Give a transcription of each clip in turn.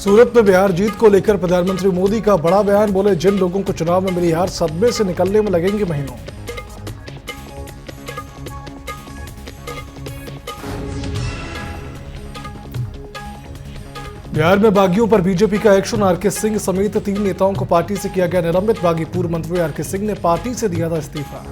सूरत में बिहार जीत को लेकर प्रधानमंत्री मोदी का बड़ा बयान। बोले, जिन लोगों को चुनाव में मिली हार सदमे से निकलने में लगेंगे महीनों। बिहार में बागियों पर बीजेपी का एक्शन। आरके सिंह समेत 3 नेताओं को पार्टी से किया गया निलंबित। बागी पूर्व मंत्री आरके सिंह ने पार्टी से दिया था इस्तीफा।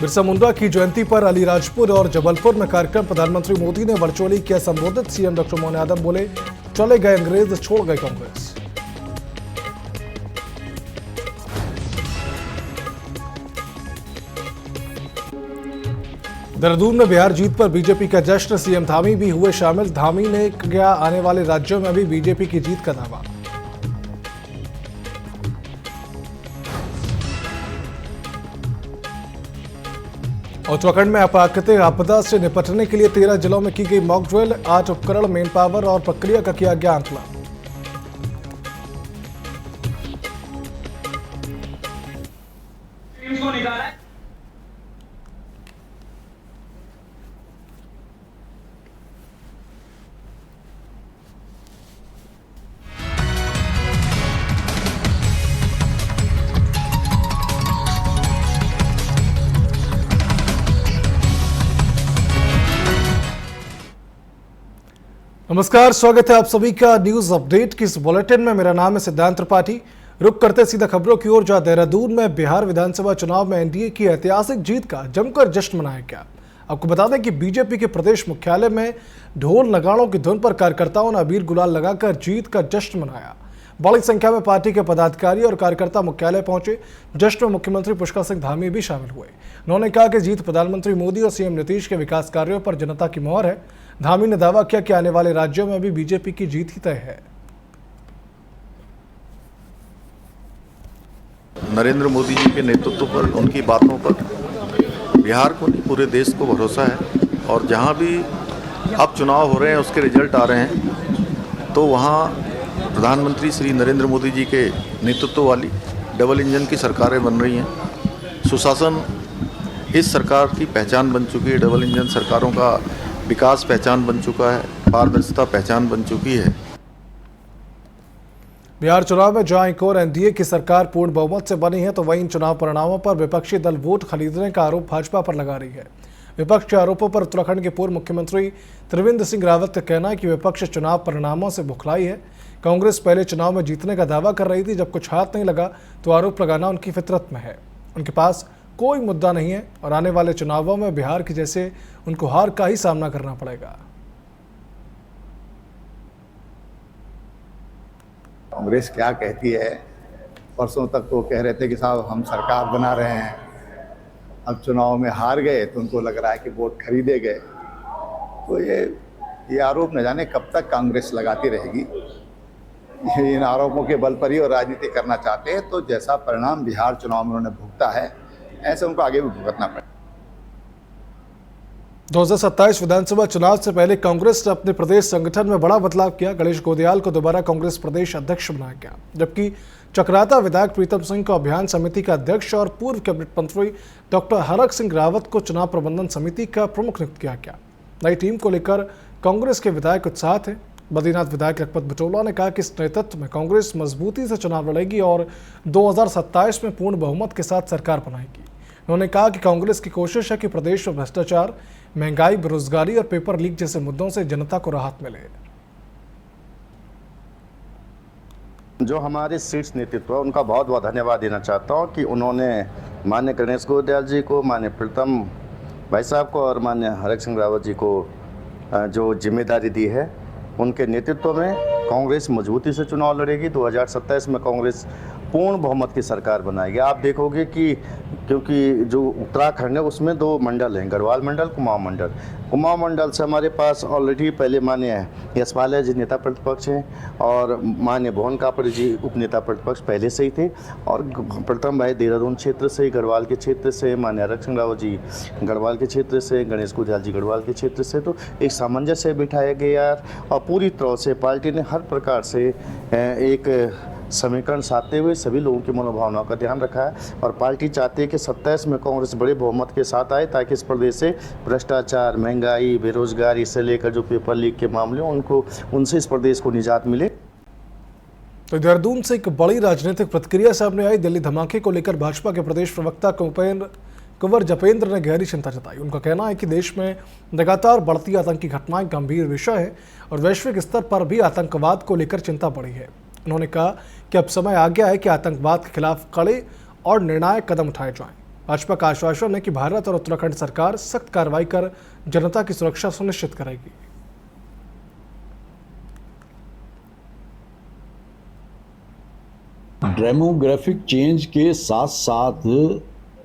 बिरसा मुंडा की जयंती पर अलीराजपुर और जबलपुर में कार्यक्रम। प्रधानमंत्री मोदी ने वर्चुअली किया संबोधित। सीएम डॉक्टर मोहन यादव बोले, चले गए अंग्रेज, छोड़ गए कांग्रेस। देहरादून में बिहार जीत पर बीजेपी का जश्न। सीएम धामी भी हुए शामिल। धामी ने किया आने वाले राज्यों में भी बीजेपी की जीत का दावा। उत्तराखंड में प्राकृतिक आपदा से निपटने के लिए 13 जिलों में की गई मॉक ड्रिल। 8 उपकरण, मेन पावर और प्रक्रिया का किया गया आकलन। नमस्कार, स्वागत है आप सभी का न्यूज अपडेट की इस बुलेटिन में। मेरा नाम है सिद्धांत त्रिपाठी। रुक करते सीधा खबरों की ओर। जहां देहरादून में बिहार विधानसभा चुनाव में एनडीए की ऐतिहासिक जीत का जमकर जश्न मनाया गया। आपको बता दें कि बीजेपी के प्रदेश मुख्यालय में ढोल नगाड़ों की धुन पर कार्यकर्ताओं ने अबीर गुलाल लगाकर जीत का जश्न मनाया। बड़ी संख्या में पार्टी के पदाधिकारी और कार्यकर्ता मुख्यालय पहुंचे। जश्न में मुख्यमंत्री पुष्कर सिंह धामी भी शामिल हुए। उन्होंने कहा कि जीत प्रधानमंत्री मोदी और सीएम नीतीश के विकास कार्यों पर जनता की मोहर है। धामी ने दावा किया कि आने वाले राज्यों में भी बीजेपी की जीत ही तय है। नरेंद्र मोदी जी के नेतृत्व पर, उनकी बातों पर बिहार को नहीं पूरे देश को भरोसा है। और जहां भी अब चुनाव हो रहे हैं, उसके रिजल्ट आ रहे हैं, तो वहां प्रधानमंत्री श्री नरेंद्र मोदी जी के नेतृत्व वाली डबल इंजन की सरकारें बन रही हैं। सुशासन इस सरकार की पहचान बन चुकी है। डबल इंजन सरकारों का विकास पहचान बन चुका है। पारदर्शिता पहचान बन चुकी है। बिहार चुनाव में जहां एक और एनडीए की सरकार पूर्ण बहुमत से बनी है, तो वहीं इन चुनाव परिणामों पर विपक्षी दल वोट खरीदने का आरोप भाजपा पर लगा रही है। विपक्ष के आरोपों पर उत्तराखंड के पूर्व मुख्यमंत्री त्रिवेंद्र सिंह रावत का कहना है कि विपक्ष चुनाव परिणामों से बुखलाई है। कांग्रेस पहले चुनाव में जीतने का दावा कर रही थी, जब कुछ हाथ नहीं लगा तो आरोप लगाना उनकी फितरत में है। उनके पास कोई मुद्दा नहीं है और आने वाले चुनावों में बिहार की जैसे उनको हार का ही सामना करना पड़ेगा। कांग्रेस क्या कहती है? परसों तक तो कह रहे थे कि साहब हम सरकार बना रहे हैं, अब चुनाव में हार गए तो उनको लग रहा है कि वोट खरीदे गए। तो ये आरोप न जाने कब तक कांग्रेस लगाती रहेगी। इन आरोपों के बल पर ही और राजनीति करना चाहते हैं, तो जैसा परिणाम बिहार चुनाव में उन्होंने भुगता है, ऐसे उनको आगे भी भुगतना पड़ेगा। 2027 विधानसभा चुनाव से पहले कांग्रेस ने अपने प्रदेश संगठन में बड़ा बदलाव किया। गणेश गोदयाल को दोबारा कांग्रेस प्रदेश अध्यक्ष बनाया गया, जबकि चक्राता विधायक प्रीतम सिंह को अभियान समिति का अध्यक्ष और पूर्व कैबिनेट मंत्री डॉक्टर हरक सिंह रावत को चुनाव प्रबंधन समिति का प्रमुख नियुक्त किया गया। नई टीम को लेकर कांग्रेस के विधायक उत्साहित हैं। बद्रीनाथ विधायक लखपत बिटोला ने कहा कि इस नेतृत्व में कांग्रेस मजबूती से चुनाव लड़ेगी और 2027 में पूर्ण बहुमत के साथ सरकार बनाएगी। उन्होंने कहा कि कांग्रेस की कोशिश है कि प्रदेश में भ्रष्टाचार, महंगाई, बेरोजगारी और पेपर लीक जैसे मुद्दों से जनता को राहत मिले। जो हमारे शीर्ष नेतृत्व है, उनका बहुत बहुत धन्यवाद देना चाहता हूं कि उन्होंने माननीय गणेश गोदयाल जी को, माननीय प्रीतम भाई साहब को और माननीय हरक सिंह रावत जी को जो जिम्मेदारी दी है, उनके नेतृत्व में कांग्रेस मजबूती से चुनाव लड़ेगी। 2027 में कांग्रेस पूर्ण बहुमत की सरकार बनाएगी। आप देखोगे कि क्योंकि जो उत्तराखंड है उसमें 2 मंडल हैं, गढ़वाल मंडल, कुमाऊं मंडल। कुमाऊं मंडल से हमारे पास ऑलरेडी पहले माननीय यशपाल जी नेता प्रतिपक्ष हैं और माननीय भुवन कापड़ जी उपनेता प्रतिपक्ष पहले से ही थे। और प्रथम भाई देहरादून क्षेत्र से, गढ़वाल के क्षेत्र से, माननीय हरक सिंह रावत जी गढ़वाल के क्षेत्र से, गणेश गोदयाल जी गढ़वाल के क्षेत्र से। तो एक सामंजस्य बिठाया गया और पूरी तरह से पार्टी ने हर प्रकार से एक समीकरण साधते हुए सभी लोगों की मनोभावनाओं का ध्यान रखा है और पार्टी चाहती है कि 27 में कांग्रेस बड़े बहुमत के साथ आए ताकि इस प्रदेश से भ्रष्टाचार, महंगाई, बेरोजगारी से लेकर जो पेपर लीक के मामले उनसे इस प्रदेश को निजात मिले। तो देहरादून से एक बड़ी राजनीतिक प्रतिक्रिया सामने आई। दिल्ली धमाके को लेकर भाजपा के प्रदेश प्रवक्ता कुंवर जपेंद्र ने गहरी चिंता जताई। उनका कहना है कि देश में लगातार बढ़ती आतंकी घटनाएं गंभीर विषय है और वैश्विक स्तर पर भी आतंकवाद को लेकर चिंता बढ़ी है। उन्होंने कहा कि अब समय आ गया है कि आतंकवाद के खिलाफ कड़े और निर्णायक कदम उठाए जाएं। भाजपा का आश्वासन है कि भारत और उत्तराखंड सरकार सख्त कार्रवाई कर जनता की सुरक्षा सुनिश्चित करेगी। डेमोग्राफिक चेंज के साथ साथ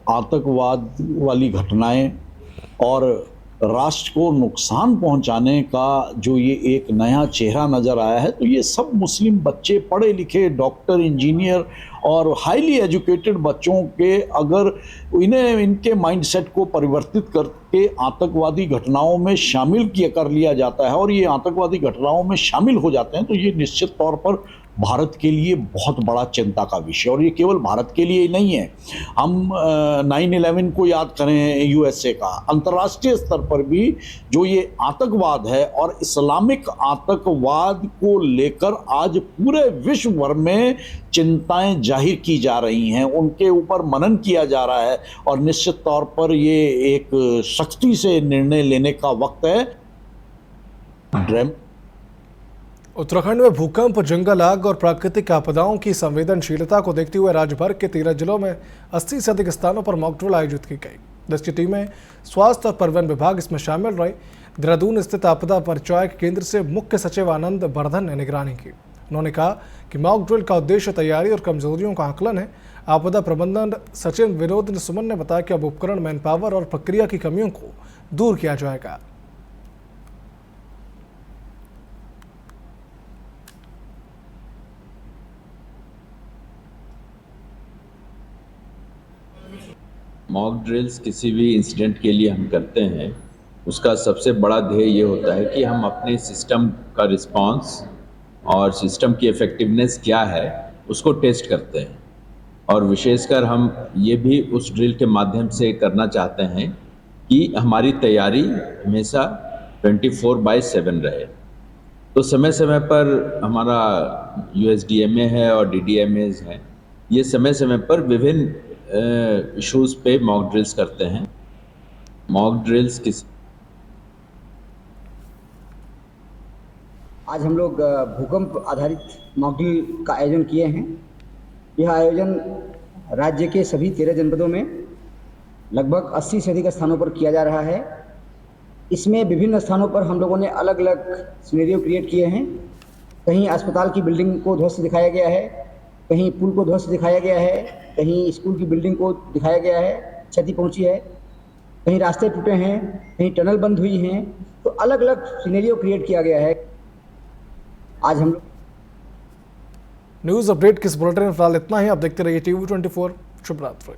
आतंकवाद वाली घटनाएं और राष्ट्र को नुकसान पहुंचाने का जो ये एक नया चेहरा नज़र आया है, तो ये सब मुस्लिम बच्चे, पढ़े लिखे डॉक्टर, इंजीनियर और हाईली एजुकेटेड बच्चों के अगर इन्हें इनके माइंडसेट को परिवर्तित करके आतंकवादी घटनाओं में शामिल कर लिया जाता है और ये आतंकवादी घटनाओं में शामिल हो जाते हैं, तो ये निश्चित तौर पर भारत के लिए बहुत बड़ा चिंता का विषय। और ये केवल भारत के लिए ही नहीं है। हम 9/11 को याद करें, यूएसए का, अंतर्राष्ट्रीय स्तर पर भी जो ये आतंकवाद है और इस्लामिक आतंकवाद को लेकर आज पूरे विश्व भर में चिंताएं जाहिर की जा रही हैं, उनके ऊपर मनन किया जा रहा है और निश्चित तौर पर ये एक सख्ती से निर्णय लेने का वक्त है। उत्तराखंड में भूकंप, जंगल आग और प्राकृतिक आपदाओं की संवेदनशीलता को देखते हुए राज्य भर के 13 जिलों में 80 से अधिक स्थानों पर मॉक ड्रिल आयोजित की गई। 10 की टीमें स्वास्थ्य और परिवहन विभाग इसमें शामिल रहे। देहरादून स्थित आपदा परिचायक केंद्र से मुख्य सचिव आनंद वर्धन ने निगरानी की। उन्होंने कहा कि मॉक ड्रिल का उद्देश्य तैयारी और कमजोरियों का आकलन है। आपदा प्रबंधन सचिव विनोद सुमन ने बताया कि अब उपकरण, मैन पावर और प्रक्रिया की कमियों को दूर किया जाएगा। मॉक ड्रिल्स किसी भी इंसिडेंट के लिए हम करते हैं, उसका सबसे बड़ा ध्येय ये होता है कि हम अपने सिस्टम का रिस्पांस और सिस्टम की इफ़ेक्टिवनेस क्या है उसको टेस्ट करते हैं। और विशेषकर हम ये भी उस ड्रिल के माध्यम से करना चाहते हैं कि हमारी तैयारी हमेशा 24/7 रहे। तो समय समय पर हमारा USDMA है और DDMAs हैं, ये समय समय पर विभिन्न इश्यूज़ पे मॉक ड्रिल्स करते हैं। मॉक ड्रिल्स आज हम लोग भूकंप आधारित मॉक ड्रिल का आयोजन किए हैं। यह आयोजन राज्य के सभी 13 जनपदों में लगभग 80 से अधिक स्थानों पर किया जा रहा है। इसमें विभिन्न स्थानों पर हम लोगों ने अलग अलग सिनेरियो क्रिएट किए हैं। कहीं अस्पताल की बिल्डिंग को ध्वस्त दिखाया गया है, कहीं पुल को ध्वस्त दिखाया गया है, कहीं स्कूल की बिल्डिंग को दिखाया गया है, क्षति पहुंची है, कहीं रास्ते टूटे हैं, कहीं टनल बंद हुई हैं। तो अलग अलग सिनेरियो क्रिएट किया गया है। आज हम न्यूज़ अपडेट किस बुलेटिन में फिलहाल इतना ही। आप देखते रहिए TV24। शुभ रात्रि।